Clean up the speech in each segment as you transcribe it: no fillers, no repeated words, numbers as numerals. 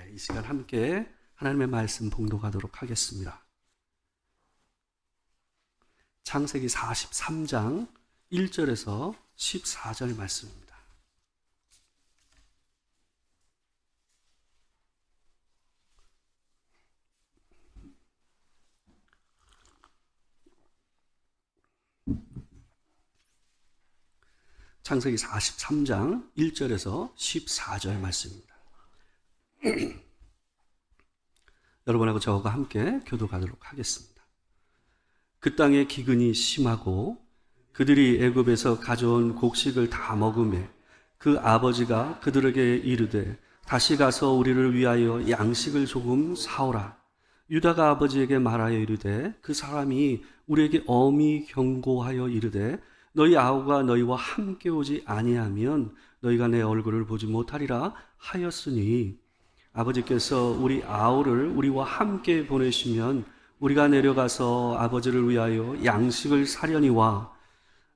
이 시간 함께 하나님의 말씀 봉독하도록 하겠습니다. 창세기 43장 1절에서 14절 말씀입니다. 창세기 43장 1절에서 14절 말씀입니다. 여러분하고 저와 함께 교독하도록 하겠습니다. 그 땅에 기근이 심하고 그들이 애굽에서 가져온 곡식을 다 먹으매 그 아버지가 그들에게 이르되 다시 가서 우리를 위하여 양식을 조금 사오라. 유다가 아버지에게 말하여 이르되 그 사람이 우리에게 엄히 경고하여 이르되 너희 아우가 너희와 함께 오지 아니하면 너희가 내 얼굴을 보지 못하리라 하였으니 아버지께서 우리 아우를 우리와 함께 보내시면 우리가 내려가서 아버지를 위하여 양식을 사려니와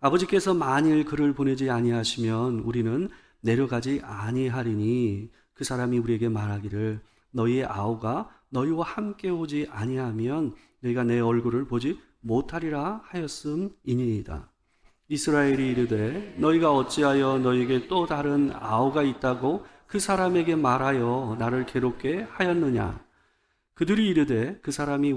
아버지께서 만일 그를 보내지 아니하시면 우리는 내려가지 아니하리니 그 사람이 우리에게 말하기를 너희의 아우가 너희와 함께 오지 아니하면 너희가 내 얼굴을 보지 못하리라 하였음이니이다. 이스라엘이 이르되 너희가 어찌하여 너희에게 또 다른 아우가 있다고 그 사람에게 말하여 나를 괴롭게 하였느냐. 그들이 이르되 그 사람이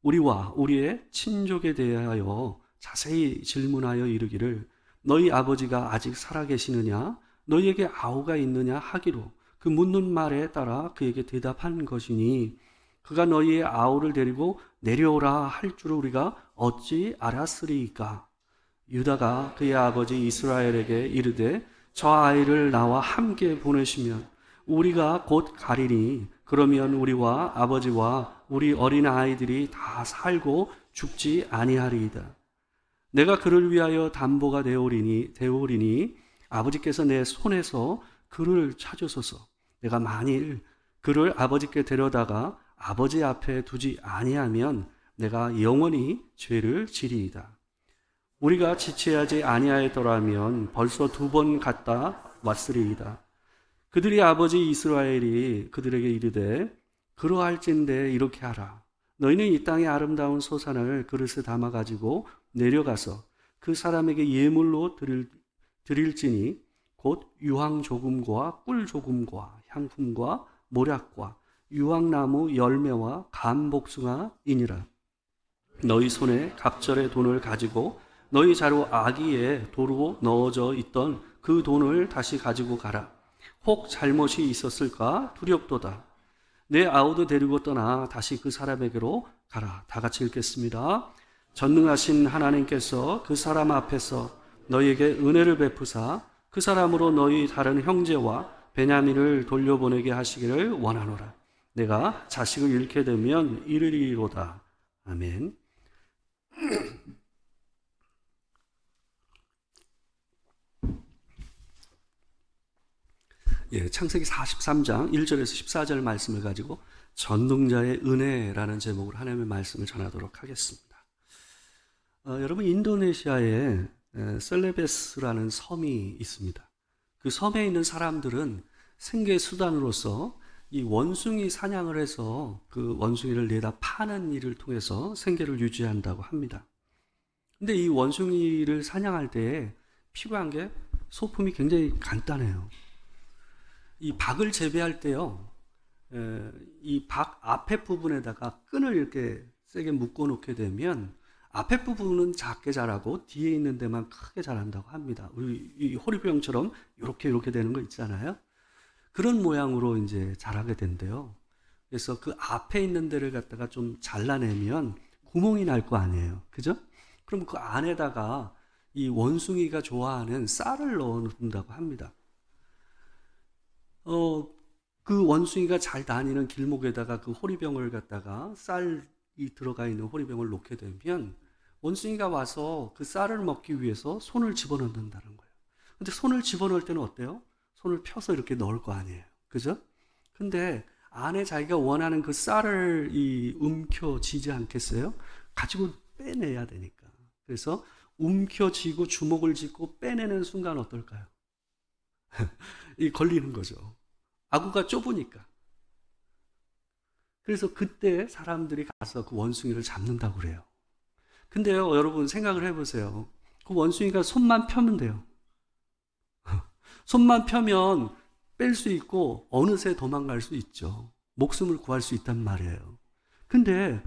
우리와 우리의 친족에 대하여 자세히 질문하여 이르기를 너희 아버지가 아직 살아계시느냐 너희에게 아우가 있느냐 하기로 그 묻는 말에 따라 그에게 대답한 것이니 그가 너희의 아우를 데리고 내려오라 할 줄을 우리가 어찌 알았으리이까. 유다가 그의 아버지 이스라엘에게 이르되 저 아이를 나와 함께 보내시면 우리가 곧 가리니 그러면 우리와 아버지와 우리 어린 아이들이 다 살고 죽지 아니하리이다. 내가 그를 위하여 담보가 되오리니 아버지께서 내 손에서 그를 찾으소서. 내가 만일 그를 아버지께 데려다가 아버지 앞에 두지 아니하면 내가 영원히 죄를 지리이다. 우리가 지체하지 아니하였더라면 벌써 2번 갔다 왔으리이다. 그들이 아버지 이스라엘이 그들에게 이르되 그러할진대 이렇게 하라. 너희는 이 땅의 아름다운 소산을 그릇에 담아가지고 내려가서 그 사람에게 예물로 드릴지니 곧 유황 조금과 꿀 조금과 향품과 모략과 유황나무 열매와 감복숭아이니라. 너희 손에 갑절의 돈을 가지고 너희 자루 아기에 도로 넣어져 있던 그 돈을 다시 가지고 가라. 혹 잘못이 있었을까 두렵도다. 내 아우도 데리고 떠나 다시 그 사람에게로 가라. 다 같이 읽겠습니다. 전능하신 하나님께서 그 사람 앞에서 너희에게 은혜를 베푸사 그 사람으로 너희 다른 형제와 베냐민을 돌려보내게 하시기를 원하노라. 내가 자식을 잃게 되면 이르리로다. 아멘. 창세기 43장 1절에서 14절 말씀을 가지고 전능자의 은혜라는 제목으로 하나님의 말씀을 전하도록 하겠습니다. 여러분 인도네시아에 셀레베스라는 섬이 있습니다. 그 섬에 있는 사람들은 생계 수단으로서 이 원숭이 사냥을 해서 그 원숭이를 내다 파는 일을 통해서 생계를 유지한다고 합니다. 근데 이 원숭이를 사냥할 때 필요한 게 소품이 굉장히 간단해요. 이 박을 재배할 때요, 이 박 앞에 부분에다가 끈을 이렇게 세게 묶어 놓게 되면 앞에 부분은 작게 자라고 뒤에 있는 데만 크게 자란다고 합니다. 우리 이 호리병처럼 이렇게 되는 거 있잖아요. 그런 모양으로 이제 자라게 된대요. 그래서 그 앞에 있는 데를 갖다가 좀 잘라내면 구멍이 날 거 아니에요. 그죠? 그럼 그 안에다가 이 원숭이가 좋아하는 쌀을 넣어 놓는다고 합니다. 그 원숭이가 잘 다니는 길목에다가 그 호리병을 갖다가 쌀이 들어가 있는 호리병을 놓게 되면 원숭이가 와서 그 쌀을 먹기 위해서 손을 집어넣는다는 거예요. 근데 손을 집어넣을 때는 어때요? 손을 펴서 이렇게 넣을 거 아니에요. 그죠? 근데 안에 자기가 원하는 그 쌀을 움켜쥐지 않겠어요? 가지고 빼내야 되니까. 그래서 움켜쥐고 주먹을 쥐고 빼내는 순간 어떨까요? 이 걸리는 거죠. 아구가 좁으니까. 그래서 그때 사람들이 가서 그 원숭이를 잡는다고 그래요. 근데요, 여러분 생각을 해보세요. 그 원숭이가 손만 펴면 돼요. 손만 펴면 뺄 수 있고 어느새 도망갈 수 있죠. 목숨을 구할 수 있단 말이에요. 근데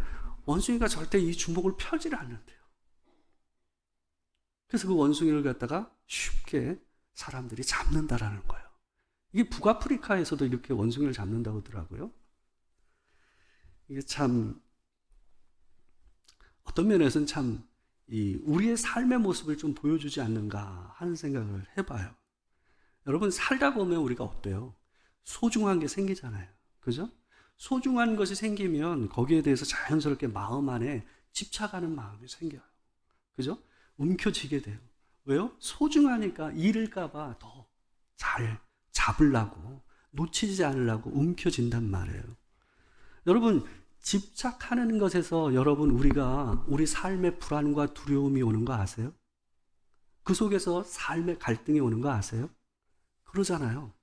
원숭이가 절대 이 주먹을 펴질 않는데요. 그래서 그 원숭이를 갖다가 쉽게 사람들이 잡는다라는 거예요. 이게 북아프리카에서도 이렇게 원숭이를 잡는다고 하더라고요. 이게 참 어떤 면에서는 참 우리의 삶의 모습을 좀 보여주지 않는가 하는 생각을 해봐요. 여러분 살다 보면 우리가 어때요? 소중한 게 생기잖아요. 그죠? 소중한 것이 생기면 거기에 대해서 자연스럽게 마음 안에 집착하는 마음이 생겨요. 그죠? 움켜쥐게 돼요. 왜요? 소중하니까 잃을까봐 더 잘 잡으려고, 놓치지 않으려고 움켜쥔단 말이에요. 여러분, 집착하는 것에서 여러분 우리가 우리 삶의 불안과 두려움이 오는 거 아세요? 그 속에서 삶의 갈등이 오는 거 아세요? 그러잖아요.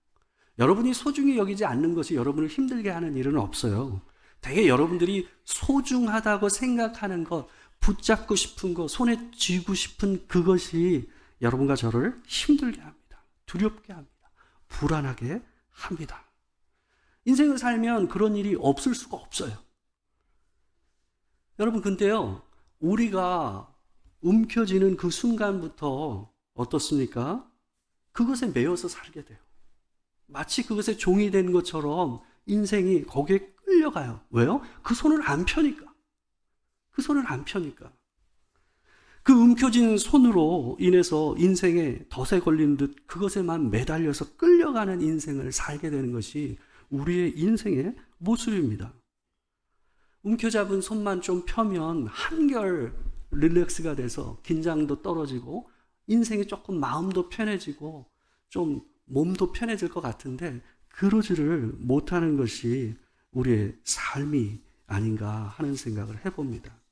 여러분이 소중히 여기지 않는 것이 여러분을 힘들게 하는 일은 없어요. 되게 여러분들이 소중하다고 생각하는 것, 붙잡고 싶은 것, 손에 쥐고 싶은 그것이 여러분과 저를 힘들게 합니다. 두렵게 합니다. 불안하게 합니다. 인생을 살면 그런 일이 없을 수가 없어요. 여러분, 근데요, 우리가 움켜쥐는 그 순간부터 어떻습니까? 그것에 매여서 살게 돼요. 마치 그것에 종이 된 것처럼 인생이 거기에 끌려가요. 왜요? 그 손을 안 펴니까. 그 손을 안 펴니까. 그 움켜진 손으로 인해서 인생에 덫에 걸린 듯 그것에만 매달려서 끌려가는 인생을 살게 되는 것이 우리의 인생의 모습입니다. 움켜잡은 손만 좀 펴면 한결 릴렉스가 돼서 긴장도 떨어지고 인생이 조금 마음도 편해지고 좀 몸도 편해질 것 같은데 그러지를 못하는 것이 우리의 삶이 아닌가 하는 생각을 해봅니다.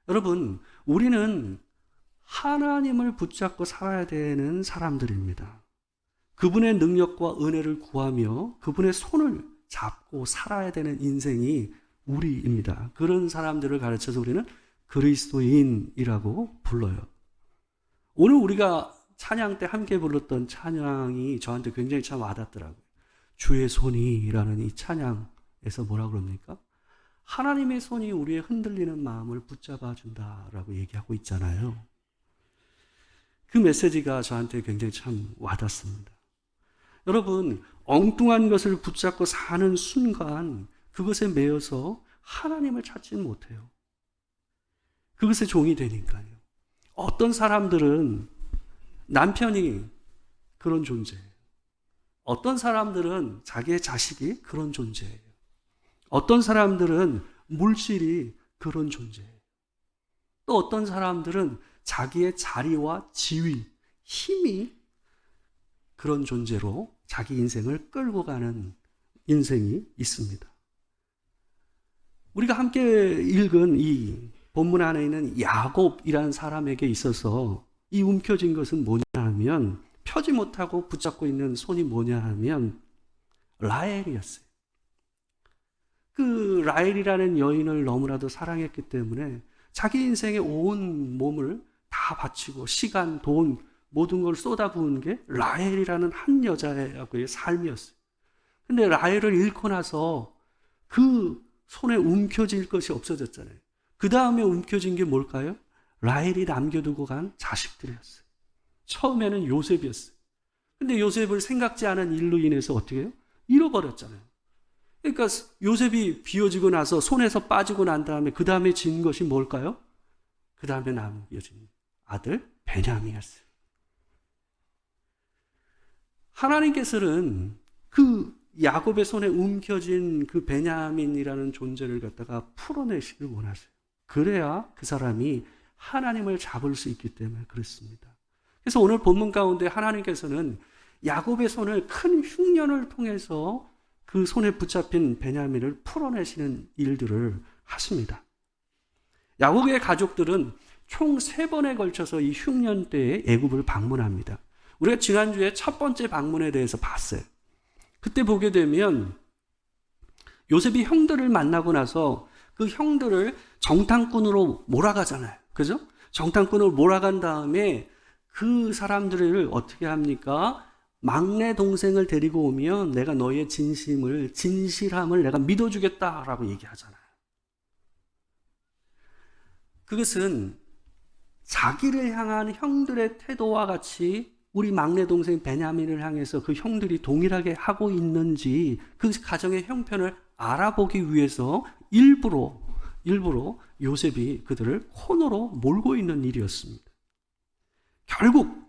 여러분, 우리는 하나님을 붙잡고 살아야 되는 사람들입니다. 그분의 능력과 은혜를 구하며 그분의 손을 잡고 살아야 되는 인생이 우리입니다. 그런 사람들을 가르쳐서 우리는 그리스도인이라고 불러요. 오늘 우리가 찬양 때 함께 불렀던 찬양이 저한테 굉장히 참 와닿더라고요. 주의 손이라는 이 찬양에서 뭐라고 그럽니까? 하나님의 손이 우리의 흔들리는 마음을 붙잡아 준다라고 얘기하고 있잖아요. 그 메시지가 저한테 굉장히 참 와닿습니다. 여러분, 엉뚱한 것을 붙잡고 사는 순간 그것에 매여서 하나님을 찾지 못해요. 그것의 종이 되니까요. 어떤 사람들은 남편이 그런 존재예요. 어떤 사람들은 자기의 자식이 그런 존재예요. 어떤 사람들은 물질이 그런 존재예요. 또 어떤 사람들은 자기의 자리와 지위, 힘이 그런 존재로 자기 인생을 끌고 가는 인생이 있습니다. 우리가 함께 읽은 이 본문 안에 있는 야곱이라는 사람에게 있어서 이 움켜진 것은 뭐냐 하면 펴지 못하고 붙잡고 있는 손이 뭐냐 하면 라헬이었어요. 그 라헬이라는 여인을 너무나도 사랑했기 때문에 자기 인생의 온 몸을 다 바치고 시간, 돈, 모든 걸 쏟아부은 게 라헬이라는 한 여자의 삶이었어요. 근데 라헬을 잃고 나서 그 손에 움켜질 것이 없어졌잖아요. 그 다음에 움켜진 게 뭘까요? 라헬이 남겨두고 간 자식들이었어요. 처음에는 요셉이었어요. 근데 요셉을 생각지 않은 일로 인해서 어떻게 해요? 잃어버렸잖아요. 그러니까 요셉이 비워지고 나서 손에서 빠지고 난 다음에 그 다음에 진 것이 뭘까요? 그 다음에 남겨진 아들 베냐민이었어요. 하나님께서는 그 야곱의 손에 움켜진 그 베냐민이라는 존재를 갖다가 풀어내시길 원하세요. 그래야 그 사람이 하나님을 잡을 수 있기 때문에 그렇습니다. 그래서 오늘 본문 가운데 하나님께서는 야곱의 손을 큰 흉년을 통해서 그 손에 붙잡힌 베냐민을 풀어내시는 일들을 하십니다. 야곱의 가족들은 총 3번에 걸쳐서 이 흉년 때에 애굽을 방문합니다. 우리가 지난주에 첫 번째 방문에 대해서 봤어요. 그때 보게 되면 요셉이 형들을 만나고 나서 그 형들을 정탐꾼으로 몰아가잖아요. 그죠? 정탐꾼으로 몰아간 다음에 그 사람들을 어떻게 합니까? 막내 동생을 데리고 오면 내가 너의 진실함을 내가 믿어주겠다라고 얘기하잖아요. 그것은 자기를 향한 형들의 태도와 같이 우리 막내 동생 베냐민을 향해서 그 형들이 동일하게 하고 있는지 그 가정의 형편을 알아보기 위해서 일부러 요셉이 그들을 코너로 몰고 있는 일이었습니다. 결국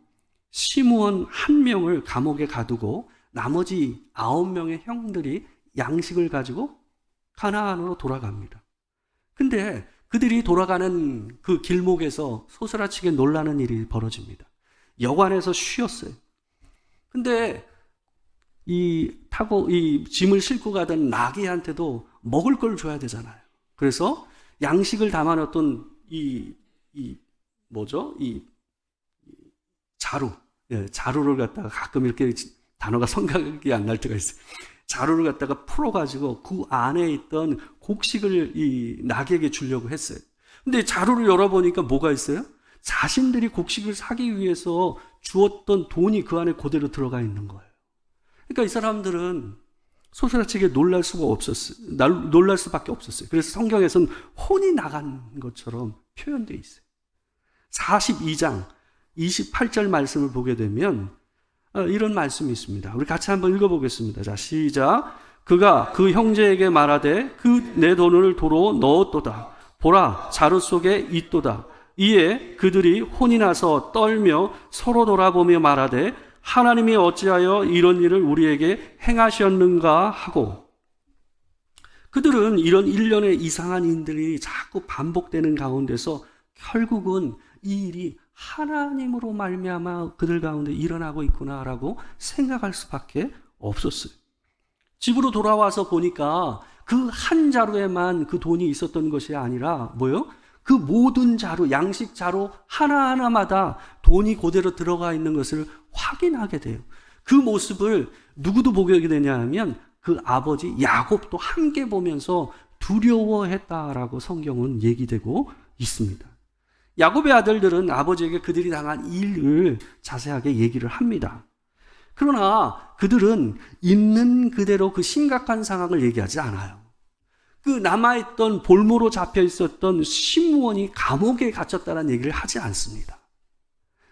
시므온 한 명을 감옥에 가두고 나머지 9명의 형들이 양식을 가지고 가나안으로 돌아갑니다. 근데 그들이 돌아가는 그 길목에서 소스라치게 놀라는 일이 벌어집니다. 여관에서 쉬었어요. 근데 이 짐을 싣고 가던 나귀한테도 먹을 걸 줘야 되잖아요. 그래서 양식을 담아놨던 자루를 갖다가 가끔 이렇게 단어가 생각이 안 날 때가 있어요. 자루를 갖다가 풀어가지고 그 안에 있던 곡식을 이 나귀에게 주려고 했어요. 근데 자루를 열어보니까 뭐가 있어요? 자신들이 곡식을 사기 위해서 주었던 돈이 그 안에 그대로 들어가 있는 거예요. 그러니까 이 사람들은 소스라치게 놀랄 수밖에 없었어요. 그래서 성경에서는 혼이 나간 것처럼 표현되어 있어요. 42장 28절 말씀을 보게 되면 이런 말씀이 있습니다. 우리 같이 한번 읽어보겠습니다. 자, 시작. 그가 그 형제에게 말하되 그 내 돈을 도로 넣었도다. 보라, 자루 속에 있도다. 이에 그들이 혼이 나서 떨며 서로 돌아보며 말하되 하나님이 어찌하여 이런 일을 우리에게 행하셨는가 하고, 그들은 이런 일련의 이상한 일들이 자꾸 반복되는 가운데서 결국은 이 일이 하나님으로 말미암아 그들 가운데 일어나고 있구나라고 생각할 수밖에 없었어요. 집으로 돌아와서 보니까 그 한 자루에만 그 돈이 있었던 것이 아니라 뭐요? 그 모든 자루, 양식 자루 하나하나마다 돈이 그대로 들어가 있는 것을 확인하게 돼요. 그 모습을 누구도 보게 되냐 하면 그 아버지 야곱도 함께 보면서 두려워했다라고 성경은 얘기되고 있습니다. 야곱의 아들들은 아버지에게 그들이 당한 일을 자세하게 얘기를 합니다. 그러나 그들은 있는 그대로 그 심각한 상황을 얘기하지 않아요. 그 남아있던 볼모로 잡혀 있었던 시므온이 감옥에 갇혔다는 얘기를 하지 않습니다.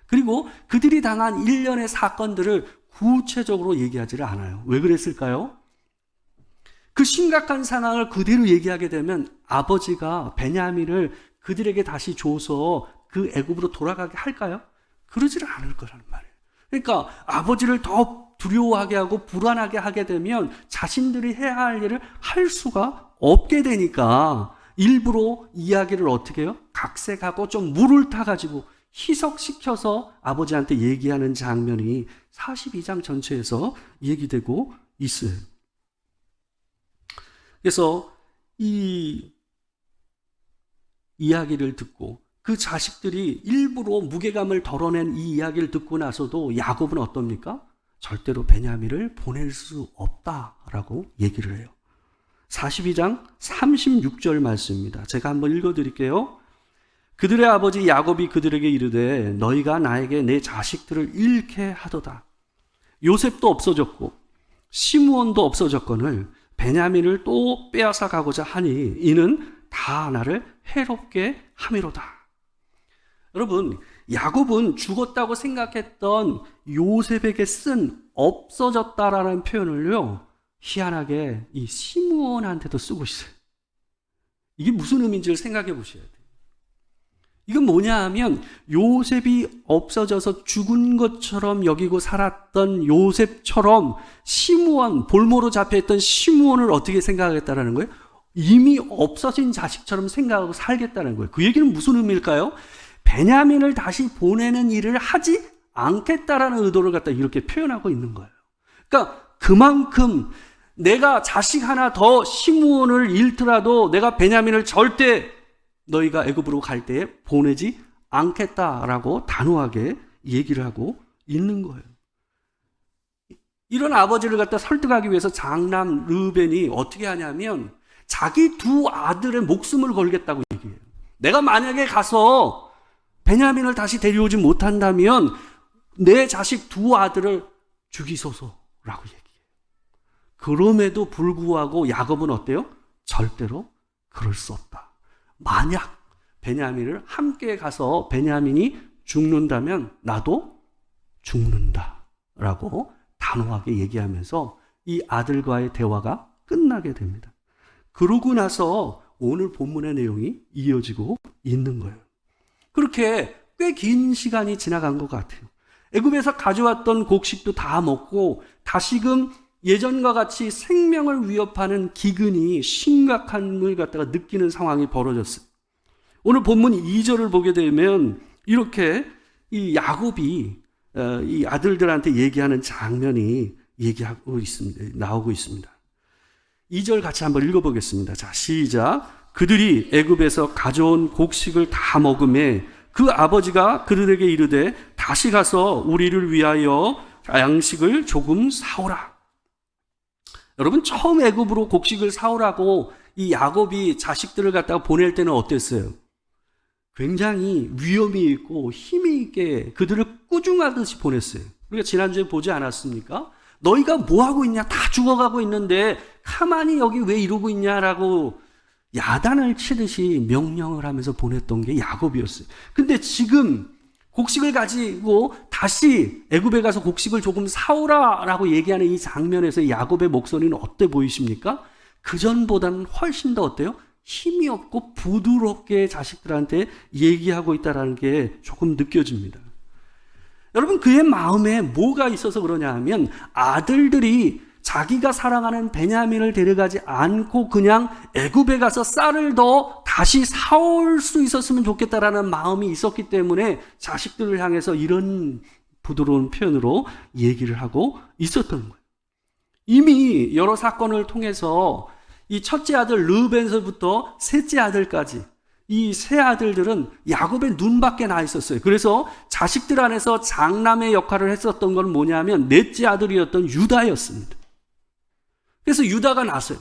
그리고 그들이 당한 일련의 사건들을 구체적으로 얘기하지를 않아요. 왜 그랬을까요? 그 심각한 상황을 그대로 얘기하게 되면 아버지가 베냐민을 그들에게 다시 줘서 그 애굽으로 돌아가게 할까요? 그러지를 않을 거라는 말이에요. 그러니까 아버지를 더 두려워하게 하고 불안하게 하게 되면 자신들이 해야 할 일을 할 수가 없게 되니까 일부러 이야기를 어떻게 해요? 각색하고 좀 물을 타가지고 희석시켜서 아버지한테 얘기하는 장면이 42장 전체에서 얘기되고 있어요. 그래서 이 이야기를 듣고 그 자식들이 일부러 무게감을 덜어낸 이 이야기를 듣고 나서도 야곱은 어떻습니까? 절대로 베냐민을 보낼 수 없다라고 얘기를 해요. 42장 36절 말씀입니다. 제가 한번 읽어드릴게요. 그들의 아버지 야곱이 그들에게 이르되 너희가 나에게 내 자식들을 잃게 하도다. 요셉도 없어졌고 시므온도 없어졌거늘 베냐민을 또 빼앗아 가고자 하니 이는 다 나를 해롭게 함이로다. 여러분, 야곱은 죽었다고 생각했던 요셉에게 쓴 없어졌다라는 표현을요, 희한하게 이 시므온한테도 쓰고 있어요. 이게 무슨 의미인지를 생각해 보셔야 돼요. 이건 뭐냐 하면 요셉이 없어져서 죽은 것처럼 여기고 살았던 요셉처럼 시므온, 볼모로 잡혀있던 시므온을 어떻게 생각하겠다라는 거예요? 이미 없어진 자식처럼 생각하고 살겠다는 거예요. 그 얘기는 무슨 의미일까요? 베냐민을 다시 보내는 일을 하지 않겠다라는 의도를 갖다 이렇게 표현하고 있는 거예요. 그러니까 그만큼 내가 자식 하나 더 시므온을 잃더라도 내가 베냐민을 절대 너희가 애굽으로 갈 때에 보내지 않겠다라고 단호하게 얘기를 하고 있는 거예요. 이런 아버지를 갖다 설득하기 위해서 장남 르벤이 어떻게 하냐면 자기 두 아들의 목숨을 걸겠다고 얘기해요. 내가 만약에 가서 베냐민을 다시 데려오지 못한다면 내 자식 두 아들을 죽이소서라고 얘기해요. 그럼에도 불구하고 야곱은 어때요? 절대로 그럴 수 없다. 만약 베냐민을 함께 가서 베냐민이 죽는다면 나도 죽는다라고 단호하게 얘기하면서 이 아들과의 대화가 끝나게 됩니다. 그러고 나서 오늘 본문의 내용이 이어지고 있는 거예요. 그렇게 꽤 긴 시간이 지나간 것 같아요. 애굽에서 가져왔던 곡식도 다 먹고 다시금 예전과 같이 생명을 위협하는 기근이 심각함을 갖다가 느끼는 상황이 벌어졌어요. 오늘 본문 2절을 보게 되면 이렇게 이 야곱이 이 아들들한테 얘기하는 장면이 나오고 있습니다. 2절 같이 한번 읽어보겠습니다. 자, 시작. 그들이 애굽에서 가져온 곡식을 다 먹음에 그 아버지가 그들에게 이르되 다시 가서 우리를 위하여 양식을 조금 사오라. 여러분, 처음 애굽으로 곡식을 사오라고 이 야곱이 자식들을 갖다가 보낼 때는 어땠어요? 굉장히 위험이 있고 힘이 있게 그들을 꾸중하듯이 보냈어요. 우리가 지난주에 보지 않았습니까? 너희가 뭐하고 있냐? 다 죽어가고 있는데 가만히 여기 왜 이러고 있냐라고 야단을 치듯이 명령을 하면서 보냈던 게 야곱이었어요. 근데 지금 곡식을 가지고 다시 애굽에 가서 곡식을 조금 사오라라고 얘기하는 이 장면에서 야곱의 목소리는 어때 보이십니까? 그전보다는 훨씬 더 어때요? 힘이 없고 부드럽게 자식들한테 얘기하고 있다는 게 조금 느껴집니다. 여러분, 그의 마음에 뭐가 있어서 그러냐 하면 아들들이 자기가 사랑하는 베냐민을 데려가지 않고 그냥 애굽에 가서 쌀을 더 다시 사올 수 있었으면 좋겠다라는 마음이 있었기 때문에 자식들을 향해서 이런 부드러운 표현으로 얘기를 하고 있었던 거예요. 이미 여러 사건을 통해서 이 첫째 아들 르벤서부터 셋째 아들까지 이 세 아들들은 야곱의 눈밖에 나 있었어요. 그래서 자식들 안에서 장남의 역할을 했었던 건 뭐냐면 넷째 아들이었던 유다였습니다. 그래서 유다가 나서요.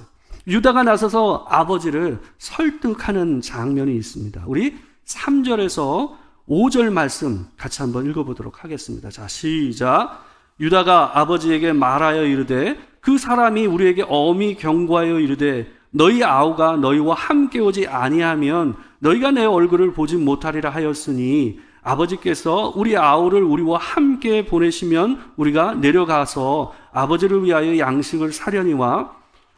유다가 나서서 아버지를 설득하는 장면이 있습니다. 우리 3절에서 5절 말씀 같이 한번 읽어보도록 하겠습니다. 자, 시작. 유다가 아버지에게 말하여 이르되 그 사람이 우리에게 엄히 경고하여 이르되 너희 아우가 너희와 함께 오지 아니하면 너희가 내 얼굴을 보지 못하리라 하였으니 아버지께서 우리 아우를 우리와 함께 보내시면 우리가 내려가서 아버지를 위하여 양식을 사려니와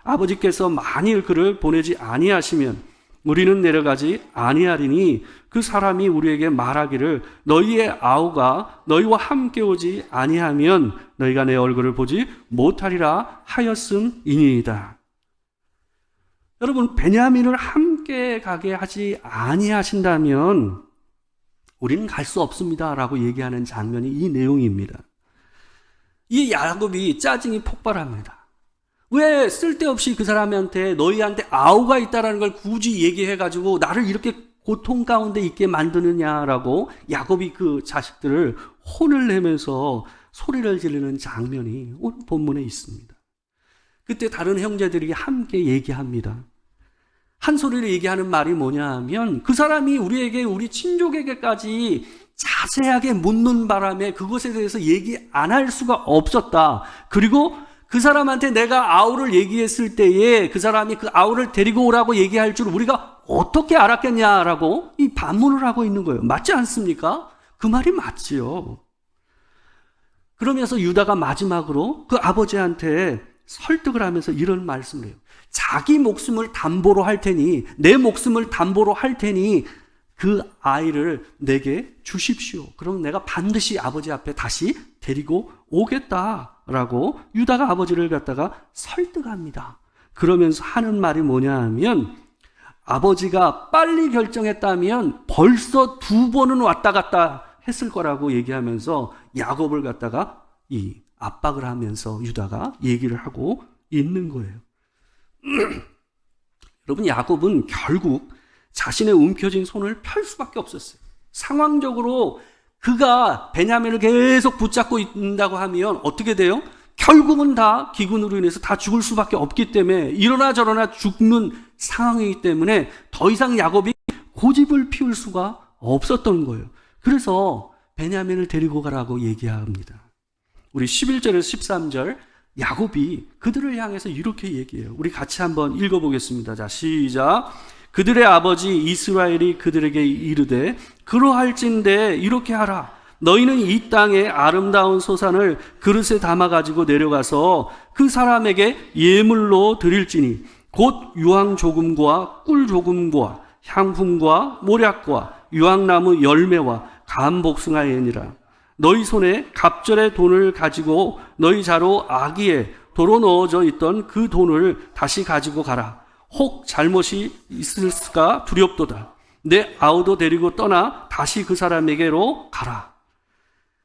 아버지께서 만일 그를 보내지 아니하시면 우리는 내려가지 아니하리니 그 사람이 우리에게 말하기를 너희의 아우가 너희와 함께 오지 아니하면 너희가 내 얼굴을 보지 못하리라 하였음이니이다. 여러분, 베냐민을 함께 가게 하지 아니하신다면 우리는 갈 수 없습니다라고 얘기하는 장면이 이 내용입니다. 이 야곱이 짜증이 폭발합니다. 왜 쓸데없이 그 사람한테 너희한테 아우가 있다라는 걸 굳이 얘기해가지고 나를 이렇게 고통 가운데 있게 만드느냐라고 야곱이 그 자식들을 혼을 내면서 소리를 지르는 장면이 오늘 본문에 있습니다. 그때 다른 형제들이 함께 얘기합니다. 한 소리를 얘기하는 말이 뭐냐 하면 그 사람이 우리 친족에게까지 자세하게 묻는 바람에 그것에 대해서 얘기 안 할 수가 없었다. 그리고 그 사람한테 내가 아우를 얘기했을 때에 그 사람이 그 아우를 데리고 오라고 얘기할 줄 우리가 어떻게 알았겠냐라고 이 반문을 하고 있는 거예요. 맞지 않습니까? 그 말이 맞지요. 그러면서 유다가 마지막으로 그 아버지한테 설득을 하면서 이런 말씀을 해요. 자기 목숨을 담보로 할 테니, 내 목숨을 담보로 할 테니 그 아이를 내게 주십시오. 그럼 내가 반드시 아버지 앞에 다시 데리고 오겠다라고 유다가 아버지를 갖다가 설득합니다. 그러면서 하는 말이 뭐냐 하면 아버지가 빨리 결정했다면 벌써 2번은 왔다 갔다 했을 거라고 얘기하면서 야곱을 갖다가 이 압박을 하면서 유다가 얘기를 하고 있는 거예요. 여러분, 야곱은 결국 자신의 움켜진 손을 펼 수밖에 없었어요. 상황적으로 그가 베냐민을 계속 붙잡고 있다고 하면 어떻게 돼요? 결국은 다 기근으로 인해서 다 죽을 수밖에 없기 때문에 이러나 저러나 죽는 상황이기 때문에 더 이상 야곱이 고집을 피울 수가 없었던 거예요. 그래서 베냐민을 데리고 가라고 얘기합니다. 우리 11절에서 13절 야곱이 그들을 향해서 이렇게 얘기해요. 우리 같이 한번 읽어보겠습니다. 자, 시작. 그들의 아버지 이스라엘이 그들에게 이르되 그러할진대 이렇게 하라. 너희는 이 땅의 아름다운 소산을 그릇에 담아가지고 내려가서 그 사람에게 예물로 드릴지니 곧 유황 조금과 꿀 조금과 향품과 모략과 유황나무 열매와 감복숭아이니라. 너희 손에 갑절의 돈을 가지고 너희 자로 아기에 도로 넣어져 있던 그 돈을 다시 가지고 가라. 혹 잘못이 있을까 두렵도다. 내 아우도 데리고 떠나 다시 그 사람에게로 가라.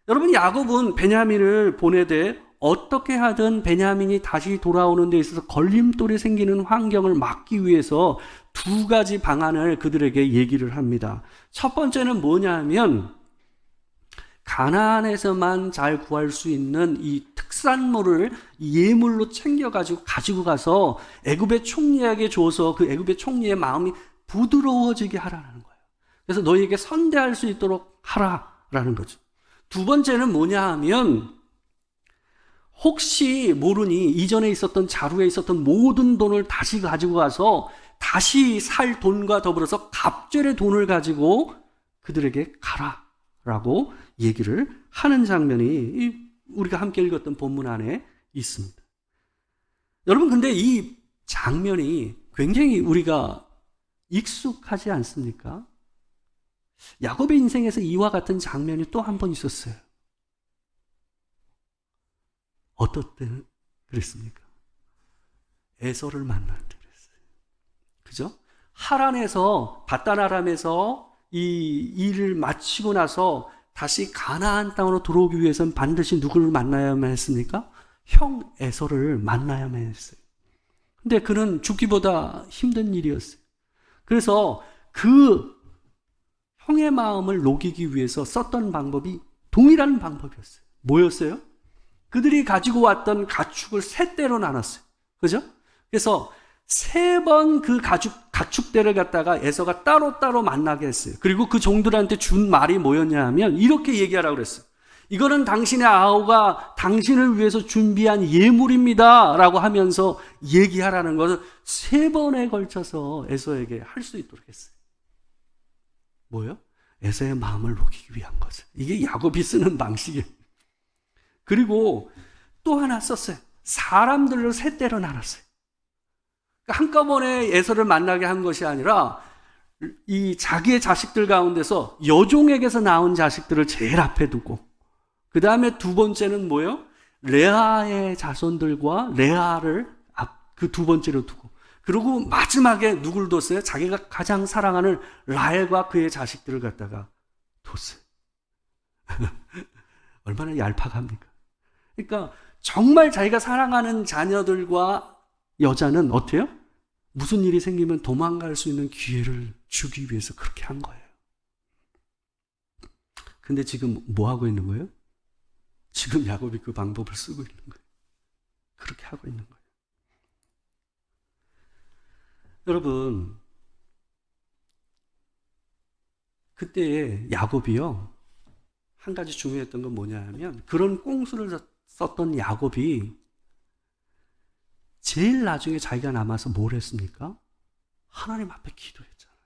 여러분, 야곱은 베냐민을 보내되 어떻게 하든 베냐민이 다시 돌아오는 데 있어서 걸림돌이 생기는 환경을 막기 위해서 두 가지 방안을 그들에게 얘기를 합니다. 첫 번째는 뭐냐면 가나안에서만 잘 구할 수 있는 이 특산물을 예물로 가지고 가서 애굽의 총리에게 줘서 그 애굽의 총리의 마음이 부드러워지게 하라는 거예요. 그래서 너희에게 선대할 수 있도록 하라라는 거죠. 두 번째는 뭐냐 하면 혹시 모르니 이전에 있었던 자루에 있었던 모든 돈을 다시 가지고 가서 다시 살 돈과 더불어서 갑절의 돈을 가지고 그들에게 가라라고 얘기를 하는 장면이 우리가 함께 읽었던 본문 안에 있습니다. 여러분, 근데 이 장면이 굉장히 우리가 익숙하지 않습니까? 야곱의 인생에서 이와 같은 장면이 또 한 번 있었어요. 어떨 때 그랬습니까? 에서를 만날 때 그랬어요. 그죠? 하란에서, 밧단 아람에서 이 일을 마치고 나서 다시 가나안 땅으로 들어오기 위해서는 반드시 누구를 만나야만 했습니까? 형 에서를 만나야만 했어요. 근데 그는 죽기보다 힘든 일이었어요. 그래서 그 형의 마음을 녹이기 위해서 썼던 방법이 동일한 방법이었어요. 뭐였어요? 그들이 가지고 왔던 가축을 세 떼로 나눴어요. 그죠? 그래서 세 번 그 가축대를 갖다가 에서가 따로따로 만나게 했어요. 그리고 그 종들한테 준 말이 뭐였냐 하면 이렇게 얘기하라고 그랬어요. 이거는 당신의 아우가 당신을 위해서 준비한 예물입니다 라고 하면서 얘기하라는 것을 세 번에 걸쳐서 에서에게 할 수 있도록 했어요. 뭐요? 에서의 마음을 녹이기 위한 거죠. 이게 야곱이 쓰는 방식이에요. 그리고 또 하나 썼어요. 사람들로 세 떼로 나눴어요. 한꺼번에 에서를 만나게 한 것이 아니라 이 자기의 자식들 가운데서 여종에게서 나온 자식들을 제일 앞에 두고 그 다음에 두 번째는 뭐예요? 레아의 자손들과 레아를 그 두 번째로 두고 그리고 마지막에 누굴 뒀어요? 자기가 가장 사랑하는 라헬과 그의 자식들을 갖다가 뒀어요. 얼마나 얄팍합니까? 그러니까 정말 자기가 사랑하는 자녀들과 여자는 어때요? 무슨 일이 생기면 도망갈 수 있는 기회를 주기 위해서 그렇게 한 거예요. 근데 지금 뭐 하고 있는 거예요? 지금 야곱이 그 방법을 쓰고 있는 거예요. 그렇게 하고 있는 거예요. 여러분, 그때 야곱이요, 한 가지 중요했던 건 뭐냐 하면 그런 꽁수를 썼던 야곱이 제일 나중에 자기가 남아서 뭘 했습니까? 하나님 앞에 기도했잖아요.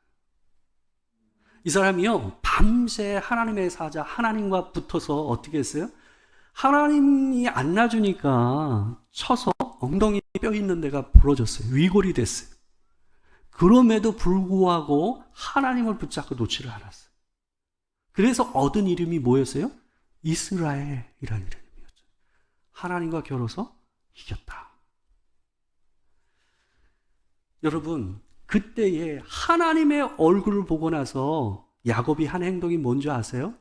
이 사람이요, 밤새 하나님의 사자 하나님과 붙어서 어떻게 했어요? 하나님이 안 놔주니까 쳐서 엉덩이 뼈 있는 데가 부러졌어요. 위골이 됐어요. 그럼에도 불구하고 하나님을 붙잡고 놓지를 않았어요. 그래서 얻은 이름이 뭐였어요? 이스라엘이라는 이름이었죠. 하나님과 겨뤄서 이겼다. 여러분, 그때에 하나님의 얼굴을 보고 나서 야곱이 한 행동이 뭔지 아세요?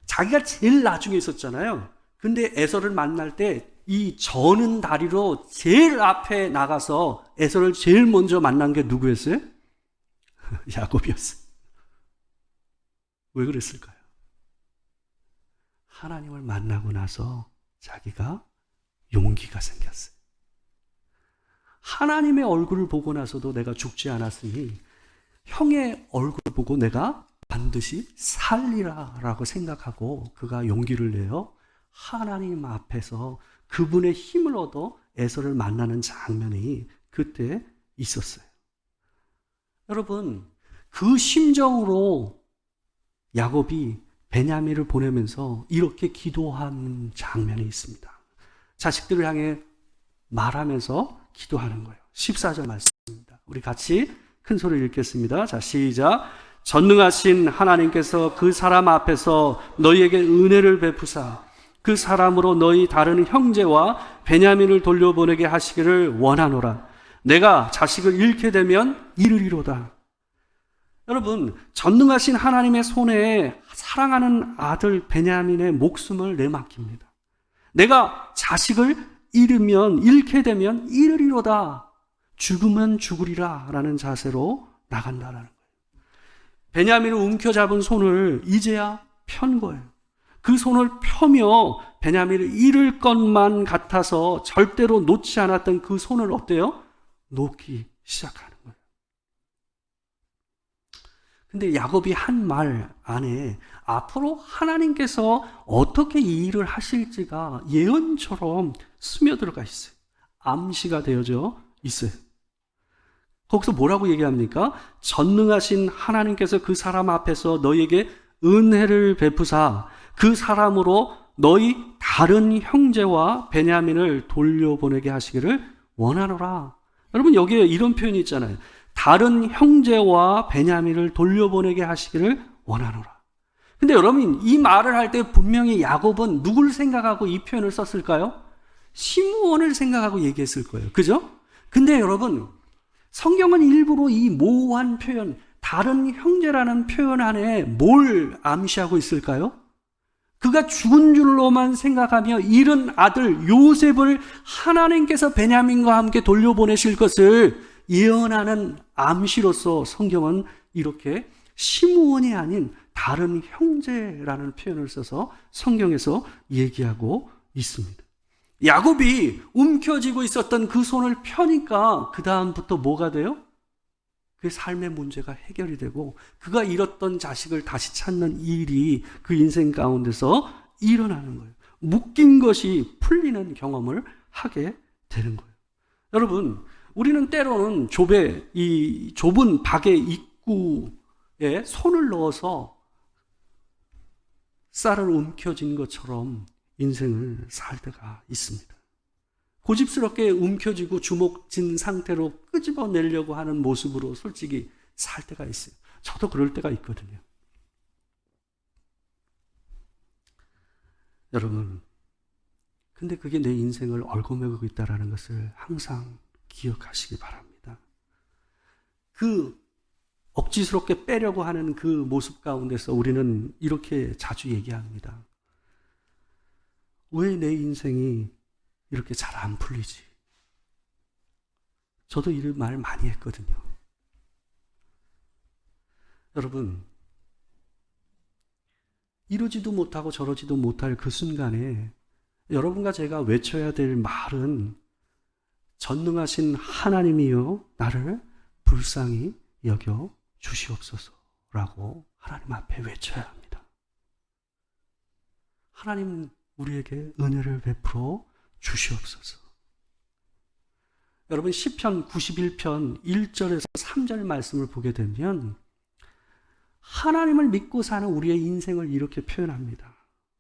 자기가 제일 나중에 있었잖아요. 근데 에서를 만날 때 이 저는 다리로 제일 앞에 나가서 에서를 제일 먼저 만난 게 누구였어요? 야곱이었어요. 왜 그랬을까요? 하나님을 만나고 나서 자기가 용기가 생겼어요. 하나님의 얼굴을 보고 나서도 내가 죽지 않았으니 형의 얼굴을 보고 내가 반드시 살리라 라고 생각하고 그가 용기를 내어 하나님 앞에서 그분의 힘을 얻어 에서를 만나는 장면이 그때 있었어요. 여러분, 그 심정으로 야곱이 베냐민을 보내면서 이렇게 기도한 장면이 있습니다. 자식들을 향해 말하면서 기도하는 거예요. 14절 말씀입니다. 우리 같이 큰 소리를 읽겠습니다. 자, 시작. 전능하신 하나님께서 그 사람 앞에서 너희에게 은혜를 베푸사 그 사람으로 너희 다른 형제와 베냐민을 돌려보내게 하시기를 원하노라. 내가 자식을 잃게 되면 이르리로다. 여러분, 전능하신 하나님의 손에 사랑하는 아들 베냐민의 목숨을 내맡깁니다. 내가 자식을 잃게 되면 이르리로다. 죽으면 죽으리라 라는 자세로 나간다라는 거예요. 베냐민을 움켜잡은 손을 이제야 편 거예요. 그 손을 펴며 베냐민을 잃을 것만 같아서 절대로 놓지 않았던 그 손을 어때요? 놓기 시작하는 거예요. 근데 야곱이 한 말 안에 앞으로 하나님께서 어떻게 이 일을 하실지가 예언처럼 스며들어가 있어요. 암시가 되어져 있어요. 거기서 뭐라고 얘기합니까? 전능하신 하나님께서 그 사람 앞에서 너희에게 은혜를 베푸사 그 사람으로 너희 다른 형제와 베냐민을 돌려보내게 하시기를 원하노라. 여러분, 여기에 이런 표현이 있잖아요. 다른 형제와 베냐민을 돌려보내게 하시기를 원하노라. 근데 여러분, 이 말을 할 때 분명히 야곱은 누굴 생각하고 이 표현을 썼을까요? 시므온을 생각하고 얘기했을 거예요. 그죠? 근데 여러분, 성경은 일부러 이 모호한 표현, 다른 형제라는 표현 안에 뭘 암시하고 있을까요? 그가 죽은 줄로만 생각하며 잃은 아들 요셉을 하나님께서 베냐민과 함께 돌려보내실 것을 예언하는 암시로서 성경은 이렇게 시므온이 아닌 다른 형제라는 표현을 써서 성경에서 얘기하고 있습니다. 야곱이 움켜쥐고 있었던 그 손을 펴니까 그 다음부터 뭐가 돼요? 그 삶의 문제가 해결이 되고 그가 잃었던 자식을 다시 찾는 일이 그 인생 가운데서 일어나는 거예요. 묶인 것이 풀리는 경험을 하게 되는 거예요. 여러분, 우리는 때로는 이 좁은 박의 입구에 손을 넣어서 쌀을 움켜쥔 것처럼 인생을 살 때가 있습니다. 고집스럽게 움켜쥐고 주먹진 상태로 끄집어내려고 하는 모습으로 솔직히 살 때가 있어요. 저도 그럴 때가 있거든요. 여러분, 근데 그게 내 인생을 얽어매고 있다는 것을 항상 기억하시기 바랍니다. 그 억지스럽게 빼려고 하는 그 모습 가운데서 우리는 이렇게 자주 얘기합니다. 왜 내 인생이 이렇게 잘 안 풀리지? 저도 이런 말 많이 했거든요. 여러분, 이러지도 못하고 저러지도 못할 그 순간에 여러분과 제가 외쳐야 될 말은 전능하신 하나님이여 나를 불쌍히 여겨 주시옵소서라고 하나님 앞에 외쳐야 합니다. 하나님 우리에게 은혜를 베풀어 주시옵소서. 여러분, 시편 91편 1절에서 3절 말씀을 보게 되면 하나님을 믿고 사는 우리의 인생을 이렇게 표현합니다.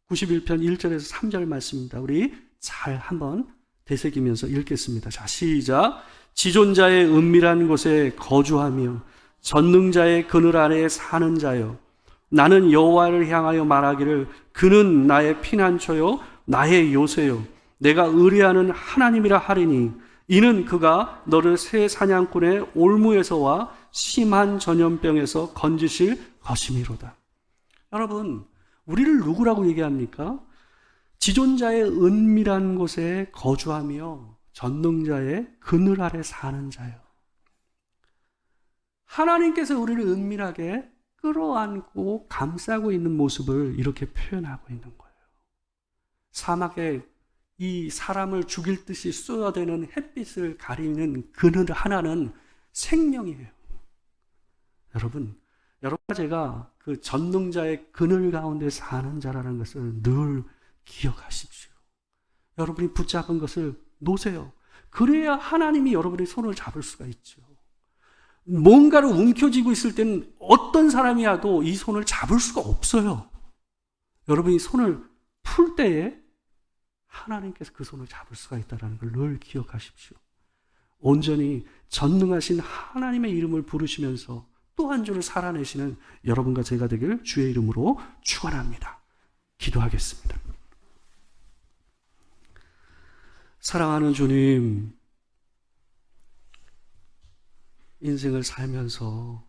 91편 1절에서 3절 말씀입니다. 우리 잘 한번 되새기면서 읽겠습니다. 자, 시작. 지존자의 은밀한 곳에 거주하며 전능자의 그늘 아래에 사는 자여, 나는 여호와를 향하여 말하기를 그는 나의 피난처요 나의 요새요 내가 의뢰하는 하나님이라 하리니 이는 그가 너를 새 사냥꾼의 올무에서와 심한 전염병에서 건지실 것이미로다. 여러분, 우리를 누구라고 얘기합니까? 지존자의 은밀한 곳에 거주하며 전능자의 그늘 아래 사는 자요. 하나님께서 우리를 은밀하게 끌어안고 감싸고 있는 모습을 이렇게 표현하고 있는 거예요. 사막에 이 사람을 죽일 듯이 쏟아대는 햇빛을 가리는 그늘 하나는 생명이에요. 여러분, 제가 그 전능자의 그늘 가운데 사는 자라는 것을 늘 기억하십시오. 여러분이 붙잡은 것을 놓으세요. 그래야 하나님이 여러분의 손을 잡을 수가 있죠. 뭔가를 움켜쥐고 있을 때는 어떤 사람이라도 이 손을 잡을 수가 없어요. 여러분이 손을 풀 때에 하나님께서 그 손을 잡을 수가 있다는 걸 늘 기억하십시오. 온전히 전능하신 하나님의 이름을 부르시면서 또 한 주를 살아내시는 여러분과 제가 되길 주의 이름으로 축원합니다. 기도하겠습니다. 사랑하는 주님, 인생을 살면서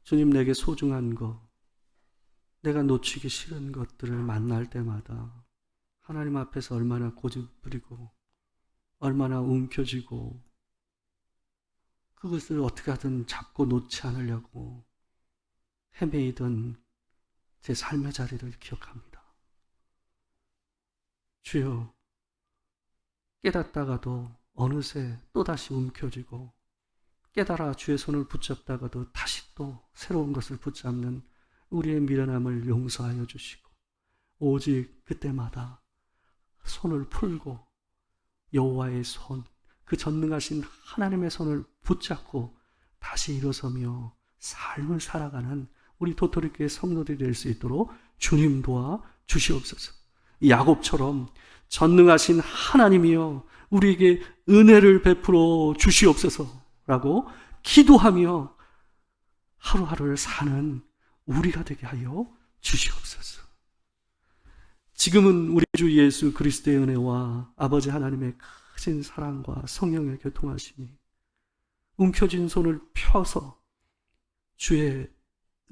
주님 내게 소중한 것, 내가 놓치기 싫은 것들을 만날 때마다 하나님 앞에서 얼마나 고집부리고 얼마나 움켜쥐고 그것을 어떻게 하든 잡고 놓지 않으려고 헤매이던 제 삶의 자리를 기억합니다. 주여, 깨닫다가도 어느새 또다시 움켜쥐고 깨달아 주의 손을 붙잡다가도 다시 또 새로운 것을 붙잡는 우리의 미련함을 용서하여 주시고 오직 그때마다 손을 풀고 여호와의 손, 그 전능하신 하나님의 손을 붙잡고 다시 일어서며 삶을 살아가는 우리 도토리교회 성도들이 될 수 있도록 주님 도와 주시옵소서. 야곱처럼 전능하신 하나님이여 우리에게 은혜를 베풀어 주시옵소서라고 기도하며 하루하루를 사는 우리가 되게 하여 주시옵소서. 지금은 우리 주 예수 그리스도의 은혜와 아버지 하나님의 크신 사랑과 성령의 교통하심이 움켜진 손을 펴서 주의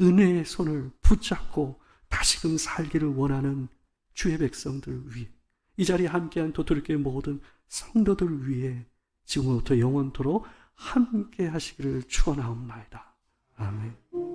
은혜의 손을 붙잡고 다시금 살기를 원하는 주의 백성들 위해, 이 자리에 함께한 도토리교회 모든 성도들 위해 지금부터 영원토록 함께 하시기를 축원하옵나이다. 아멘.